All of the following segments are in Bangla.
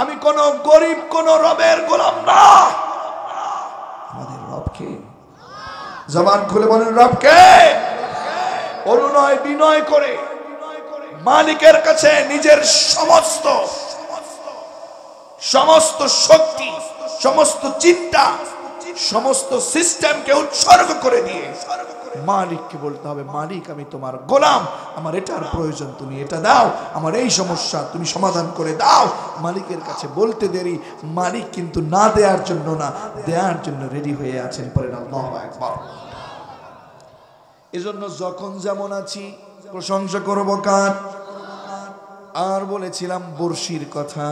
আমি কোন গরিব কোন রবের গোলাম না। আমাদের রবকে, জবান খুলে বলেন রবকে। অনুনয় বিনয় করে মালিকের কাছে নিজের সমস্ত শক্তি, সমস্ত চিন্তা, সমস্ত সিস্টেমকে উৎসর্গ করে দিয়ে মালিককে বলতে হবে, মালিক আমি তোমার গোলাম, আমার এটার প্রয়োজন, তুমি এটা দাও, আমার এই সমস্যা তুমি সমাধান করে দাও। মালিকের কাছে বলতে দেরি, মালিক কিন্তু না দেওয়ার জন্য না, দেওয়ার জন্য রেডি হয়ে আছেন। পরে আল্লাহু আকবার। এজন্য যখন যেমন আছি প্রশংসা করব কার? আর বলেছিলাম বর্ষির কথা।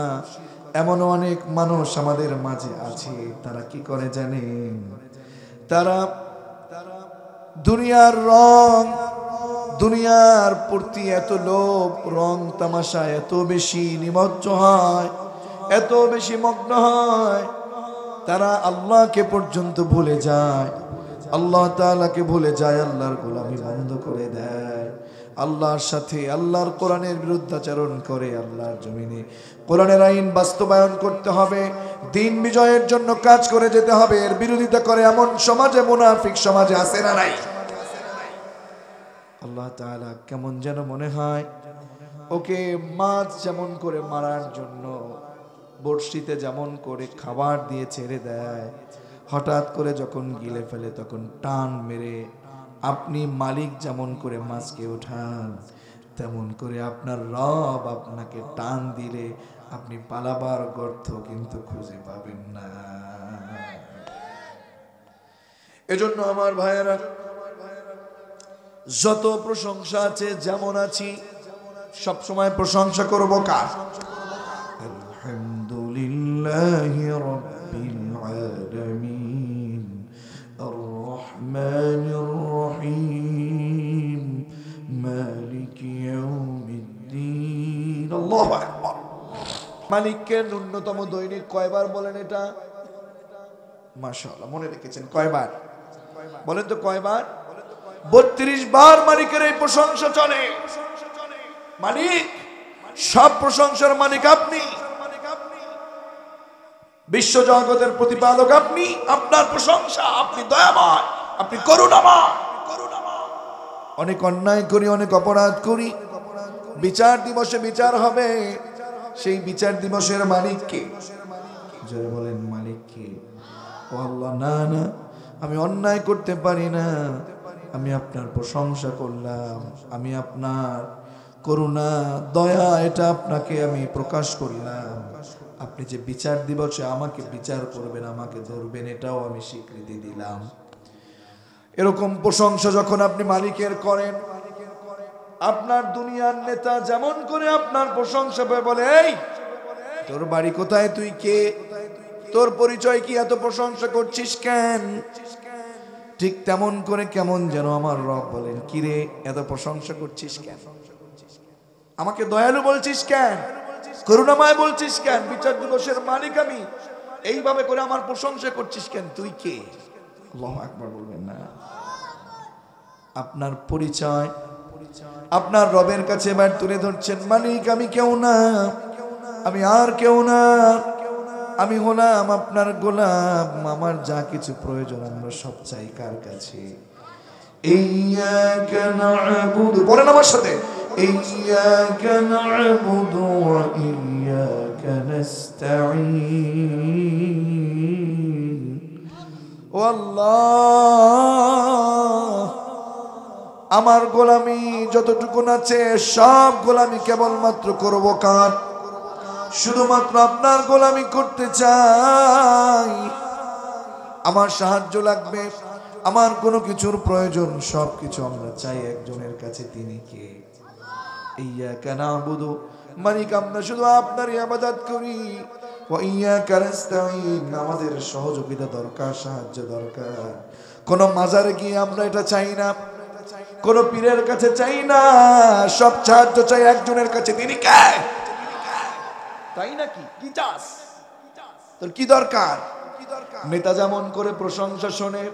এমন অনেক মানুষ আমাদের মাঝে আছে, তারা কি করে জানেন? তারা দুনিয়ার রং, দুনিয়ার প্রতি এত লোভ, রং তামাশা এত বেশি নিমজ্জ হয়, এত বেশি মগ্ন হয়, তারা আল্লাহকে পর্যন্ত ভুলে যায়, আল্লাহ তাআলাকে ভুলে যায়, আল্লাহর গোলামি বন্ধ করে দেয়, আল্লাহর সাথে আল্লাহর কোরআনের বিরুদ্ধাচরণ করে। আল্লাহর জমিনে কোরআনের আইন বাস্তবায়ন করতে হবে, দিন বিজয়ের জন্য কাজ করে যেতে হবে। এর বিরোধিতা করে এমন সমাজে, মুনাফিক সমাজে আছে না নাই? আল্লাহ তাআলা কেমন যেন মনে হয় ওকে মাছ যেমন করে মারার জন্য বড়শিতে যেমন করে খাবার দিয়ে ছেড়ে দেয়, হঠাৎ করে যখন গিলে ফেলে তখন টান মেরে আপনি মালিক যেমন করে মাছকে উঠান, তেমন করে আপনার রব আপনাকে টান দিলে আপনি পালাবার গর্ত কিন্তু খুঁজে পাবেন না। এজন্য আমার ভাইয়েরা, যত প্রশংসা আছে, যেমন আছি সব সময় প্রশংসা করব কার? আলহামদুলিল্লাহি রাব্বিল আলামিন আর রহমানির রহিম মালিকি ইয়াউমিদ্দিন। আল্লাহু আকবার। মালিককে ন্যূনতম দৈনিক কয়বার বলেন এটা? মাশাআল্লাহ, মনে রেখেছেন কয়বার? বলেন তো কয়বার? 32 বার মালিকের এই প্রশংসা চলে। মালিক, সব প্রশংসার মালিক আপনি, বিশ্ব জগতের প্রতিপালক আপনি, আপনার প্রশংসা, আপনি দয়াময়, আপনি করুণাময়। অনেক অন্যায় করি, অনেক অপরাধ করি, বিচার দিবসে বিচার হবে, সেই বিচার দিবসের মালিক কে? যারা বলেন মালিক কে? ও আল্লাহ, না না, আমি অন্যায় করতে পারি না, আমি আপনার প্রশংসা করলাম, আমি আপনার করুণা দয়া এটা আপনাকে আমি প্রকাশ করলাম, আপনি যে বিচার দিবসে আমাকে বিচার করবেন, আমাকে ধরবেন, এটাও আমি স্বীকৃতি দিলাম। এরকম প্রশংসা যখন আপনি মালিকের করেন, আপনার দুনিয়ার নেতা যেমন করে আপনার প্রশংসা বলে, এই তোর বাড়ি কোথায়, তুই কে, তোর পরিচয় কি, এত প্রশংসা করছিস কেন? ঠিক তেমন করে কেমন যেন আমার রব বলেন, কিরে এত প্রশংসা করছিস কেন? আমাকে দয়ালু বলছিস কেন? করুণাময় বলছিস কেন? বিচার দিবসের মালিক আমি, এইভাবে করে আমার প্রশংসা করছিস কেন? তুই কে? আল্লাহু আকবার বলবেন না? আপনার পরিচয় আপনার রবের কাছে এবার তুলে ধরছেন, মালিক আমি কেউ না, আমি আর কেউ না, আমি হলাম আপনার গোলাম, আমার যা কিছু প্রয়োজন আমরা সব চাই কার কাছে? ইয়্যাকা না'বুদু, বলেন আমার সাথে, ইয়্যাকা না'বুদু ওয়া ইয়্যাকা নাস্তাঈন। ও আল্লাহ, আমার গোলামি যতটুকু আছে সব গোলামি কেবলমাত্র করব কার? শুধুমাত্র আপনার গোলামি করতে চাই। আমার সাহায্য লাগবে, আমার কোনো কিছুর প্রয়োজন, সব কিছু আমরা চাই একজনের কাছে, তিনি কে? ইয়্যাকা না'বুদু, মালিক আমরা শুধু আপনার ইবাদত করি, ওয়া ইয়্যাকা নাস্তাঈন, আমাদের সহযোগিতা দরকার, সাহায্য দরকার। কোন মাজারে গিয়ে আমরা এটা চাই না, কোন পীরের কাছে চাই না, সব সাহায্য চাই একজনের কাছে, তিনি কে? তাই নাকি? কি চাস? তোর কি দরকার? নেতা যেমন করে প্রশংসা শোনে,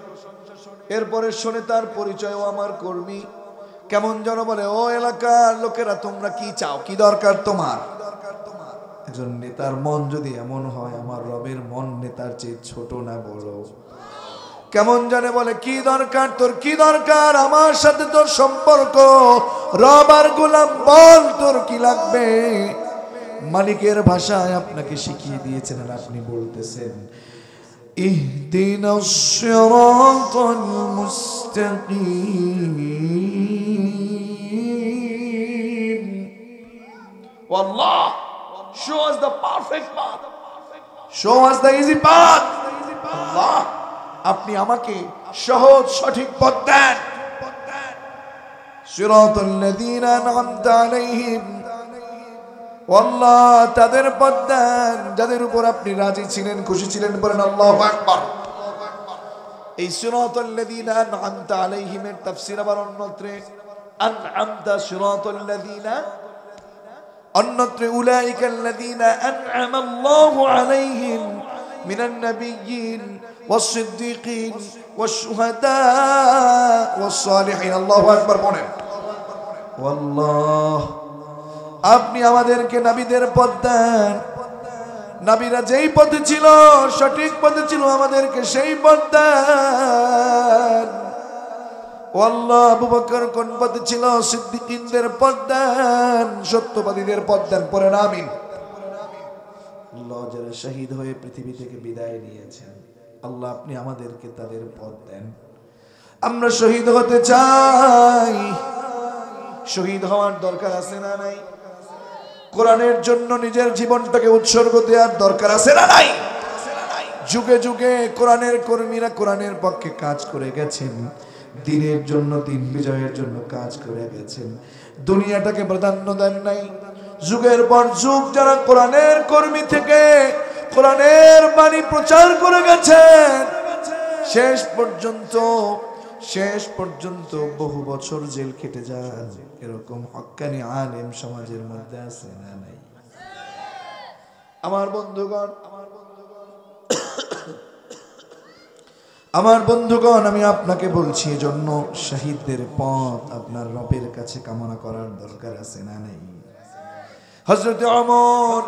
এরপরে শোনে তার পরিচয়, ও আমার কর্মী, কেমন যেন বলে, ও এলাকার লোকেরা তোমরা কি চাও, কি দরকার তোমার? একজন নেতার মন যদি এমন হয়, আমার রবের মন নেতার চেয়ে ছোট না বড়? কেমন জানে বলে, কি দরকার তোর, কি দরকার, আমার সাথে তোর সম্পর্ক, রব আর গোলাম, বল তোর কি লাগবে। মালিকের ভাষায় আপনাকে শিখিয়ে দিয়েছেন আর আপনি বলতেছেন ইহদিনাস সিরাতাল মুস্তাকিম। Wallah, show us the perfect path, show us the easy path. Allah, আপনি আমাকে সহজ সঠিক পথ দেন। সিরাতাল লাযীনা আন'আমতা আলাইহিম, আল্লাহ তাদের পথ দেন যাদের উপর আপনি রাজি ছিলেন, খুশি ছিলেন। বলেন আল্লাহু আকবার। এই সিরাতাল লাযীনা আন'আমতা আলাইহিম এর তাফসীর আবার অন্যত্রে আন'আমতা সিরাতাল লাযীনা, অন্যত্রে উলাইকাল লাযীনা আন'আমা আল্লাহু আলাইহিম মিনান নাবিয়্যিন ওয়াস-সিদ্দীকিন ওয়াশ-শুহাদা ওয়াস-সালিহিন। আল্লাহু আকবার বলেন। আল্লাহ, আপনি আমাদেরকে নবীদের পথ দেন। নবীরা যেই পথে ছিল, সঠিক পথে ছিল, আমাদেরকে সেই পথ দেন। ও আল্লাহ, আবু বকর কোন পথে ছিল, সিদ্দিকীনদের পথ দেন, সত্যবাদীদের পথ দেন। পড়েন আমিন। আল্লাহ, যারা শহীদ হয়ে পৃথিবী থেকে বিদায় নিয়েছেন, আল্লাহ আপনি আমাদেরকে তাদের পথ দেন। আমরা শহীদ হতে চাই। শহীদ হওয়ার দরকার আছে না নাই? কোরআনের জন্য নিজের জীবনটাকে উৎসর্গ দেওয়ার দরকার আছে না নাই? যুগে যুগে কোরআনের কর্মীরা কোরআনের পক্ষে কাজ করে গেছেন, দিনের জন্য, দিন বিজয়ের জন্য কাজ করে গেছেন, দুনিয়াটাকে প্রাধান্য দেন নাই। যুগের পর যুগ যারা কোরআনের কর্মী থেকে কোরআনের বাণী প্রচার করে গেছেন, শেষ পর্যন্ত বহু বছর জেল খেটে যান, এরকম হক্কানি আলেম সমাজের মধ্যে আছে না নাই? আমার বন্ধুগণ, আমি আপনাকে বলছি, এজন্য শহীদদের পথ আপনার রবের কাছে কামনা করার দরকার আছে না নাই? হযরত ওমর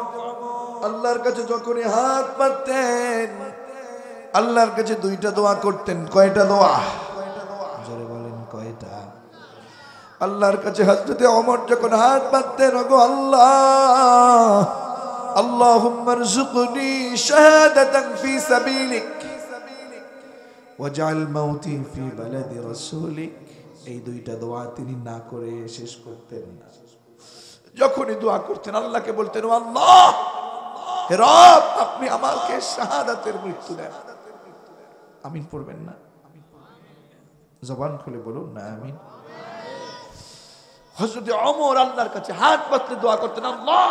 আল্লাহর কাছে যখনই হাত পাততেন, আল্লাহর কাছে দুইটা দোয়া করতেন। কয়টা দোয়া? জোরে বলেন কয়টা? আল্লাহর কাছে হযরত ওমর যখন হাত পাততেন, ওগো আল্লাহ, আল্লাহুম্মা রযুকনি শাহাদাতান ফি সাবিলিক ওয়াজআল মাউতি ফি বালাদি রাসূলিক। এই দুইটা দোয়া তিনি না করে শেষ করতেন না। যখনই দোয়া করতেন আল্লাহকে বলতেন, ও আল্লাহ, হে রব, আপনি আমাকে শাহাদাতের মৃত্যু দেন। আমিন পড়বেন না? জবান খুলে বলুন না আমিন। হযরত ওমর আল্লাহর কাছে হাত পাতলে দোয়া করতেন, আল্লাহ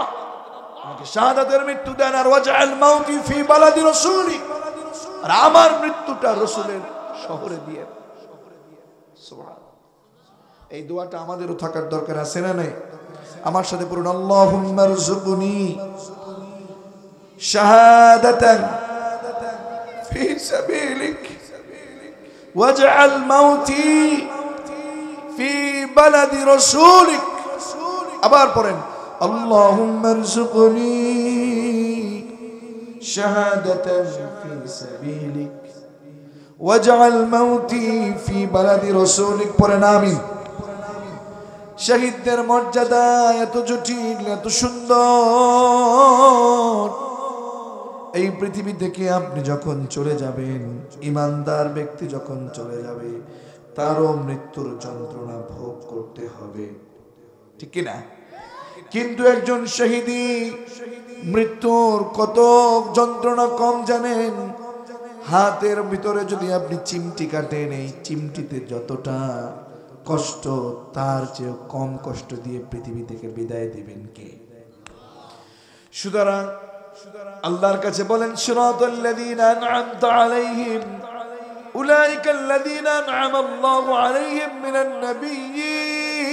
আমাকে শাহাদাতের মৃত্যু দেন, আর ওয়াজআল মাউতি ফি বালাদি রাসূলিক, আর আমার মৃত্যুটা রাসূলের শহরে দিয়ে। সুবহানাল্লাহ। এই দোয়াটা আমাদেরও থাকার দরকার আছে না নাই? আমার সাথে পড়ুন, আল্লাহুম্মা রযুকনি শাহাদাতান ফি সাবিলিক ওয়াজআল মাউতি ফি বালাদি রাসূলিক। আবার পড়েন, আল্লাহুম্মা রযুকনি শাহাদাতান ফি সাবিলিক ওয়াজআল মাউতি ফি বালাদি রাসূলিক। পড়েন আমিন। শহীদদের মর্যাদা এত জটিল, এত সুন্দর। এই পৃথিবী থেকে আপনি যখন চলে যাবেন, ইমানদার ব্যক্তি যখন চলে যাবে, তারও মৃত্যুর যন্ত্রণা ভোগ করতে হবে, ঠিক কি না? কিন্তু একজন শহীদি মৃত্যুর কত যন্ত্রণা কম জানেন? হাতের ভিতরে যদি আপনি চিমটি কাটেন, এই চিমটিতে যতটা কষ্ট, তার চেয়ে কম কষ্ট দিয়ে পৃথিবী থেকে বিদায় দিবেন কে? সুতরাং আল্লাহর কাছে বলেন, সিরাতাল লাযীনা আন'আমতা আলাইহিম উলাইকাল লাযীনা আন'আমা আল্লাহু আলাইহিম মিনান নাবিয়্যিন।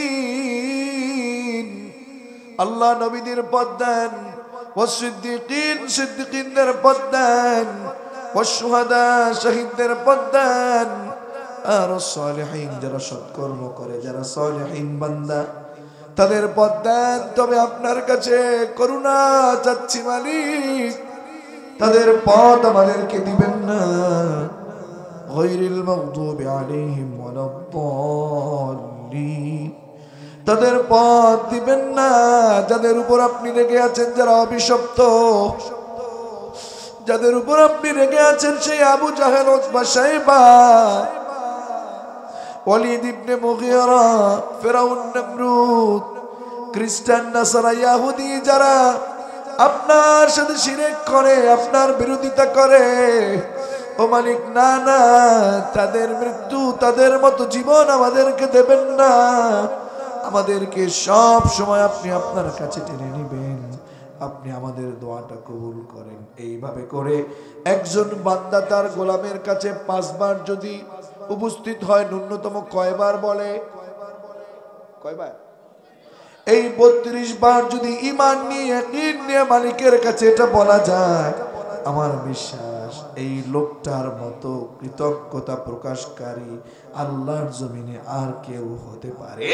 আল্লাহ নবীদের পথ দেন, ওয়াস-সিদ্দীকিন, সিদ্দীকিনদের পথ দেন, ওয়াশ-শুহাদা, শহীদদের পথ দেন, আর সালিহিন, যারা সৎকর্ম করে, যারা সালিহিন বান্দা, তাদের পথ দেন, তবে আপনার কাছে করুণা চাচ্ছি মালিক, তাদের পথ আমাদেরকে দিবেন না। গায়রিল মাগদুবি আলাইহিম ওয়ালাদ-দাল্লিন, তাদের পথ দিবেন না যাদের উপর আপনি রেগে আছেন, যারা অভিশপ্ত, যাদের উপর আপনি রেগে আছেন, সেই আবু জাহেল, উতবা, শাইবা, ওয়ালিদ ইবনে মুগীরা, ফিরাউন, নমরুদ, খ্রিস্টান, নাসারা, ইহুদি, যারা আপনার সাথে শিরক করে, আপনার বিরোধিতা করে, ও মালিক না না, তাদের মৃত্যু, তাদের মতো জীবন আমাদেরকে দেবেন না। আমাদেরকে সব সময় আপনি আপনার কাছে টেনে নেবেন। আপনি আমাদের দোয়াটা কবুল করেন। এইভাবে করে একজন বান্দা তার গোলামের কাছে 5 বার যদি উপস্থিত হয়, ন্যূনতম কয়বার বলে? কয়বার? এই 32 বার যদি ঈমান নিয়ে, ইয়াকিন নিয়ে মালিকের কাছে এটা বলা যায়, আমার বিশ্বাস এই লোকটার মতো কৃতজ্ঞতা প্রকাশকারী আল্লাহর জমিনে আর কেউ হতে পারে